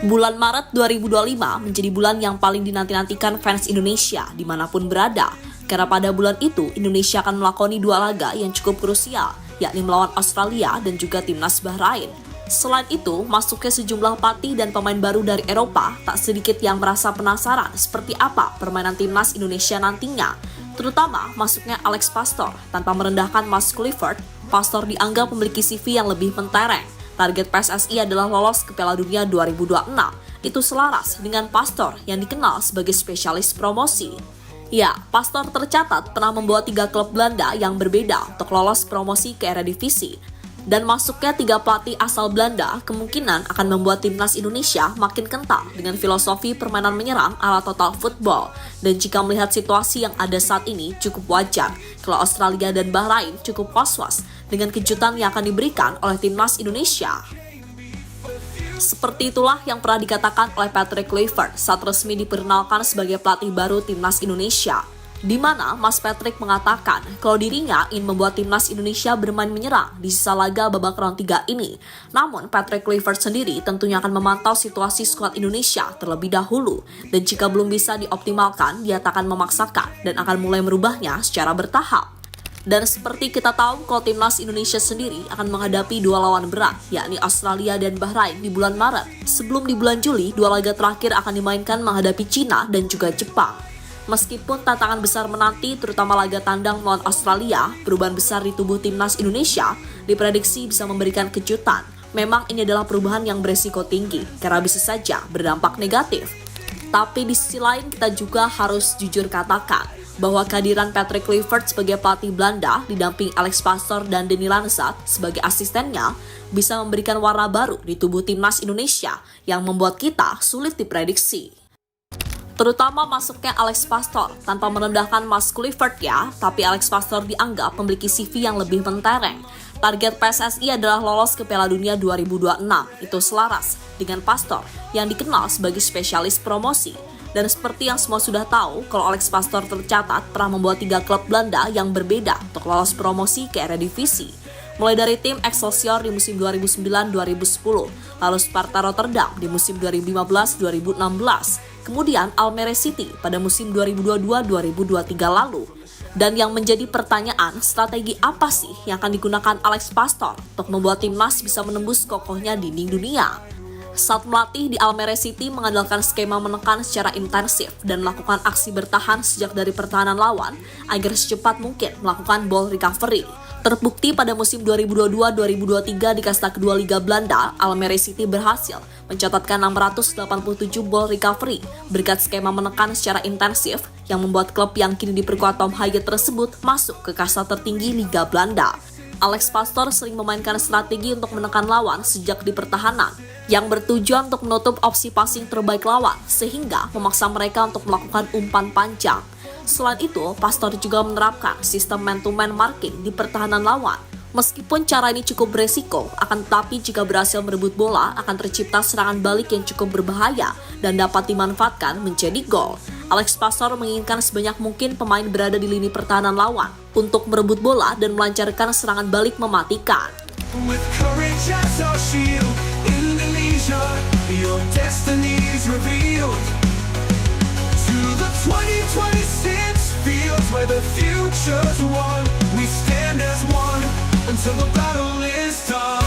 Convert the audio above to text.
Bulan Maret 2025 menjadi bulan yang paling dinanti-nantikan fans Indonesia dimanapun berada. Karena pada bulan itu, Indonesia akan melakoni 2 laga yang cukup krusial, yakni melawan Australia dan juga timnas Bahrain. Selain itu, masuknya sejumlah pelatih dan pemain baru dari Eropa, tak sedikit yang merasa penasaran seperti apa permainan timnas Indonesia nantinya. Terutama masuknya Alex Pastoor. Tanpa merendahkan Mas Kluivert, Pastoor dianggap memiliki CV yang lebih mentereng. Target PSSI adalah lolos ke Piala Dunia 2026. Itu selaras dengan Pastoor yang dikenal sebagai spesialis promosi. Ya, Pastoor tercatat pernah membawa 3 klub Belanda yang berbeda untuk lolos promosi ke Eredivisie. Dan masuknya 3 pelatih asal Belanda kemungkinan akan membuat timnas Indonesia makin kental dengan filosofi permainan menyerang ala total football. Dan jika melihat situasi yang ada saat ini cukup wajar kalau Australia dan Bahrain cukup was-was dengan kejutan yang akan diberikan oleh timnas Indonesia. Seperti itulah yang pernah dikatakan oleh Patrick Kluivert saat resmi diperkenalkan sebagai pelatih baru timnas Indonesia. Di mana Mas Patrick mengatakan kalau dirinya ingin membuat timnas Indonesia bermain menyerang di sisa laga babak round 3 ini. Namun Patrick Kluivert sendiri tentunya akan memantau situasi skuad Indonesia terlebih dahulu. Dan jika belum bisa dioptimalkan, dia akan memaksakan dan akan mulai merubahnya secara bertahap. Dan seperti kita tahu kalau timnas Indonesia sendiri akan menghadapi 2 lawan berat, yakni Australia dan Bahrain di bulan Maret. Sebelum di bulan Juli, 2 laga terakhir akan dimainkan menghadapi Cina dan juga Jepang. Meskipun tantangan besar menanti, terutama laga tandang melawan Australia, perubahan besar di tubuh timnas Indonesia diprediksi bisa memberikan kejutan. Memang ini adalah perubahan yang beresiko tinggi, karena bisa saja berdampak negatif. Tapi di sisi lain kita juga harus jujur katakan bahwa kehadiran Patrick Kluivert sebagai pelatih Belanda didamping Alex Pastoor dan Denny Lansat sebagai asistennya bisa memberikan warna baru di tubuh timnas Indonesia yang membuat kita sulit diprediksi. Terutama masuknya Alex Pastoor, tanpa merendahkan Mas Kluivert ya, tapi Alex Pastoor dianggap memiliki CV yang lebih mentereng. Target PSSI adalah lolos ke Piala Dunia 2026, itu selaras dengan Pastoor yang dikenal sebagai spesialis promosi. Dan seperti yang semua sudah tahu, kalau Alex Pastoor tercatat pernah membawa 3 klub Belanda yang berbeda untuk lolos promosi ke Eredivisie. Mulai dari tim Excelsior di musim 2009-2010, lalu Sparta Rotterdam di musim 2015-2016, kemudian Almere City pada musim 2022-2023 lalu. Dan yang menjadi pertanyaan, strategi apa sih yang akan digunakan Alex Pastoor untuk membuat timnas bisa menembus kokohnya dinding dunia? Saat melatih di Almere City mengandalkan skema menekan secara intensif dan melakukan aksi bertahan sejak dari pertahanan lawan agar secepat mungkin melakukan ball recovery. Terbukti pada musim 2022-2023 di kasta kedua Liga Belanda, Almere City berhasil mencatatkan 687 ball recovery berkat skema menekan secara intensif yang membuat klub yang kini diperkuat Tom Haaien tersebut masuk ke kasta tertinggi Liga Belanda. Alex Pastoor sering memainkan strategi untuk menekan lawan sejak di pertahanan yang bertujuan untuk menutup opsi passing terbaik lawan sehingga memaksa mereka untuk melakukan umpan panjang. Selain itu, Pastoor juga menerapkan sistem man-to-man marking di pertahanan lawan. Meskipun cara ini cukup beresiko, akan tetapi jika berhasil merebut bola, akan tercipta serangan balik yang cukup berbahaya dan dapat dimanfaatkan menjadi gol. Alex Pastoor menginginkan sebanyak mungkin pemain berada di lini pertahanan lawan untuk merebut bola dan melancarkan serangan balik mematikan. With courage as our shield, Indonesia, your destiny is revealed. To the 2026 fields where the future's won, we stand as one until the battle is done.